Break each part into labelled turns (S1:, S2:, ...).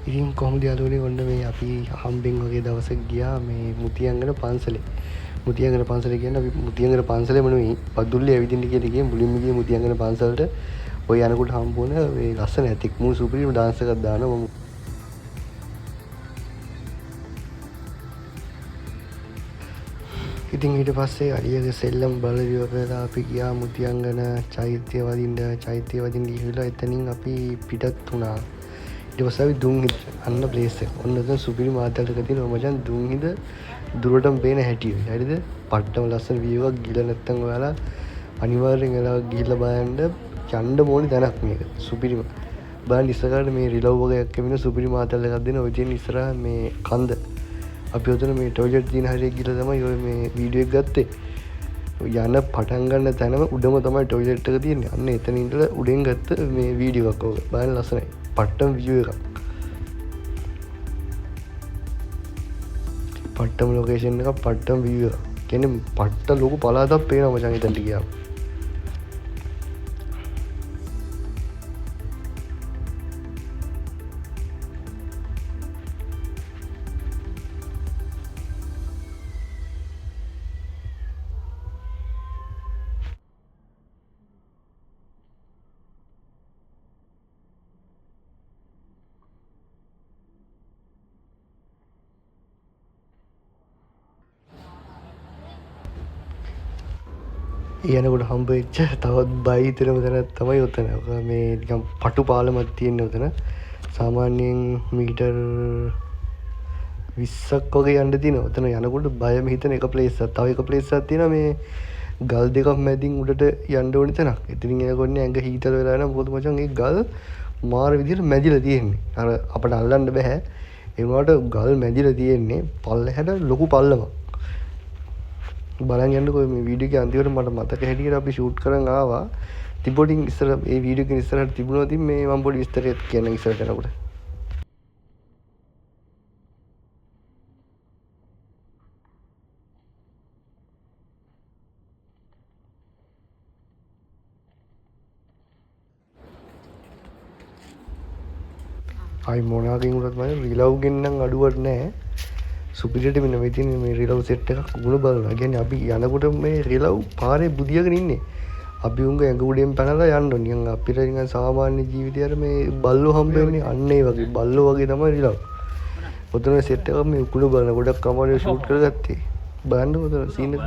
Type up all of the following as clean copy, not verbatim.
S1: ඉතින් කොහොමද යාළුවනේ ඔන්න මේ අපි හම්බෙන් වගේ දවසක් ගියා මේ මුතියංගන පන්සලේ. මුතියංගන පන්සලේ කියන්නේ අපි මුතියංගන පන්සලේම නෙවෙයි පදුල්ලේ ඇවිදින්න කියලා ගියේ මුලින්ම ගියේ මුතියංගන පන්සලට. ඔය යනකොට හම්බ වුණ මේ ලස්සන ඇතික් මූ සුපිරිම ඩාන්ස් එකක් දානවා මම. ඉතින් ඊට පස්සේ අලියගේ සෙල්ලම් බලලා ඉවරලා අපි ගියා මුතියංගන චෛත්‍ය වදින්න ගිහිල්ලා එතනින් අපි පිටත් වුණා. ඊට පස්සේ අපි දුම්හිද අන්න ප්ලේස් එක. ඔන්න එතන සුපිරි මාතලක තියෙනවා මචං දුම්හිද දුරටම පේන හැටි. හරිද? පට්ටම ලස්සන view එකක් ගිහලා නැත්තම් ඔයාලා අනිවාර්යෙන් එලා ගිහිල්ලා බලන්න යන්න ඕනේ තැනක් මේක. සුපිරිම. බලන්න ඉස්සරහට මේ රිලව් වගේක් එමින සුපිරි මාතල එකක් දෙන ඔය තියෙන ඉස්සරහ මේ කන්ද. අපි උතන මේ ටොයිලට් තියෙන හරියට ගිහලා තමයි ඔය මේ වීඩියෝ එක ගත්තේ. යන පටන් ගන්න තැනම උඩම තමයි ටොයිලට් එක තියෙන්නේ. අන්න එතන ඉඳලා උඩෙන් ගත්ත මේ වීඩියෝ එකක් ඕක. බලන්න ලස්සනයි. පට්ටම view එකක්. පට්ටම ලොකේෂන් එකක් පට්ටම view එකක්. කියන්නේ පට්ට ලොකු පළාතක් පේනවා මචං එතනට ගියාම. යනකොට හම්බ වෙච්ච තවත් බයි හිතෙනම තැනක් තමයි ඔතන. මේ නිකන් පටු පාලමක් තියෙන ඔතන. සාමාන්‍යයෙන් මීටර් 20ක් වගේ යන්න තියෙනවා. ඔතන යනකොට බයම හිතෙන එක ප්ලේස් එකක්. තව එක ප්ලේස් එකක් තියෙනවා මේ ගල් දෙකක් මැදින් උඩට යන්න ඕනේ තැනක්. එතනින් එනකොට ඇඟ හීතල වෙලා යනවා. මොකද මචං ඒ ගල් මාර විදිහට මැදිලා තියෙන්නේ. අර අපිට අල්ලන්න බෑ. ඒ වුණාට ගල් මැදිලා තියෙන්නේ පල්ලෙහාට ලොකු පල්ලමක්. බලන් යන්නකෝ මේ වීඩියෝ එකේ අන්තිමට මට මතක හැටියට අපි ෂූට් කරන් ආවා. තිබොටින් ඉස්සර මේ වීඩියෝ එකේ ඉස්සරහට තිබුණා තින් මේ මම පොඩි විස්තරයක් කියන්න ඉස්සරහට යනකොට. ආයි මොනාකින් උනත් මම රිලව් ගෙන්නම් අඩුවක් නැහැ. සුපිරියට මෙන්න මේ තියෙන මේ රිලව් සෙට් එකක් උගුණ බලනවා. කියන්නේ අපි යනකොට මේ රිලව් පාරේ බුදියාගෙන ඉන්නේ. අපි උංග ඇඟ උඩෙන් පැනලා යන්න ඕනේ. නිකන් අපිට නිකන් සාමාන්‍ය ජීවිතේ අර මේ බල්ලෝ හම්බ වෙන්නේ අන්න ඒ වගේ. බල්ලෝ වගේ තමයි රිලව්. ඔතන සෙට් එකක් මේ උගුණ බලන ගොඩක් කමාරේ ෂූට් කරගත්තේ. බලන්න ඔතන සීන් එක.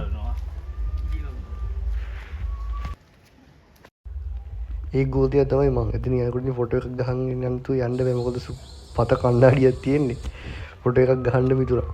S1: ඒ ගෝතිය තමයි මම. එතන යනකොට ෆොටෝ එකක් ගහන් යන්න තු යන්න බෑ. මොකද පත කණ්ණාඩියක් තියෙන්නේ. ෆොටෝ එකක් ගහන්න මිතුරා.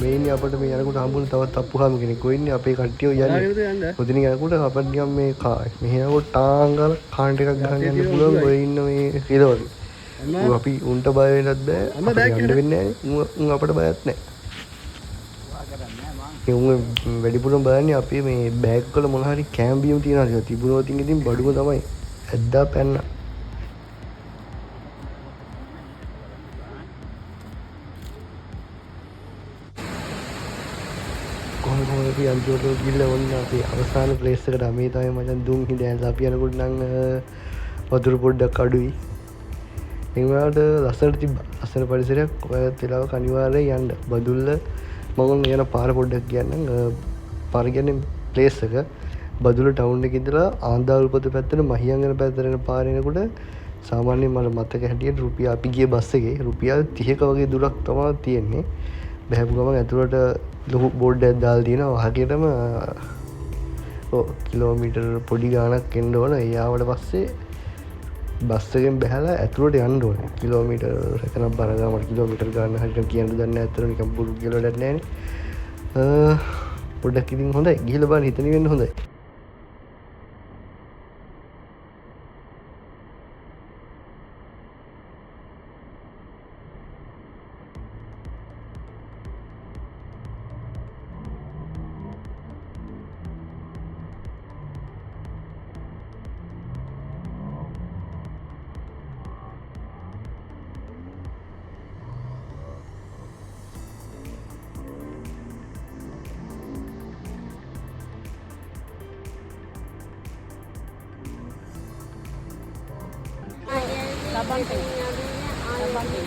S1: මේන්නේ අපිට මේ යනකොට හම්බුන තවත් අප්පුහාම කෙනෙක් වෙන්නේ අපේ කට්ටිය යන්නේ. ඔතනින් යනකොට අපිට නිකන් මේ මෙහෙනකොට ටාංගල කාන්ට් එකක් ගහන්න යන්න පුළුවන්. ඔය ඉන්න මේ රිලවල්. අපි උන්ට බය වෙන්නත් බෑ. යන්න වෙන්නේ නැහැ. උන් අපිට බයත් නැහැ. උන් වැඩිපුරම බලන්නේ අපි මේ බෑග් වල මොන හරි කැම්බියම් තියනවා කියලා. තිබුණොත් ඉතින් බඩුම තමයි. ඇද්දා පැන්න. අපි අන්තිමට ගිහිල්ලා ඔන්න අපි අවසාන ප්ලේස් එකට මේ තමයි මචං දුම්හිද ඇඳලා අපි යනකොට නම් වතුර පොඩ්ඩක් අඩුයි. ඒ වුණාට ලස්සනට තිබ්බා. ලස්සන පරිසරයක්. ඔයත් වෙලාවක අනිවාර්යයෙන් යන්න. බදුල්ල මම යන පාර පොඩ්ඩක් කියන්නම්. පාර කියන්නේ ප්ලේස් එක. බදුල්ල ටවුන් එකේ ඉඳලා ආන්දාවුල්පත පැත්තට මහියංගන පැත්තට යන පාර එනකොට සාමාන්‍යයෙන් මට මතක හැටියට රුපියල් අපි ගිය බස් එකේ රුපියල් 30ක වගේ දුරක් තමයි තියෙන්නේ. බහැපු ගමන් ඇතුළට ලොකු බෝඩ් එකක් දාලා තියෙනවා. හරියටම කිලෝමීටර් පොඩි ගාණක් එන්න ඕන. ඒ ආවට පස්සේ බස් එකෙන් බැහැලා ඇතුළට යන්න ඕනේ. කිලෝමීටර් එකක් බර ගාමට කිලෝමීටර් ගාන හරියට කියන්න දන්නේ නැහැ. ඇත්තට නිකන් බුරු කියලා වැඩක් නැහැනේ. පොඩ්ඩක් ඉතින් හොඳයි. ගිහලා බලන්න හිතන වෙන්න හොඳයි.
S2: Labang tu. Labang tu.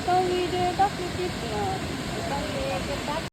S2: Kau video tak klip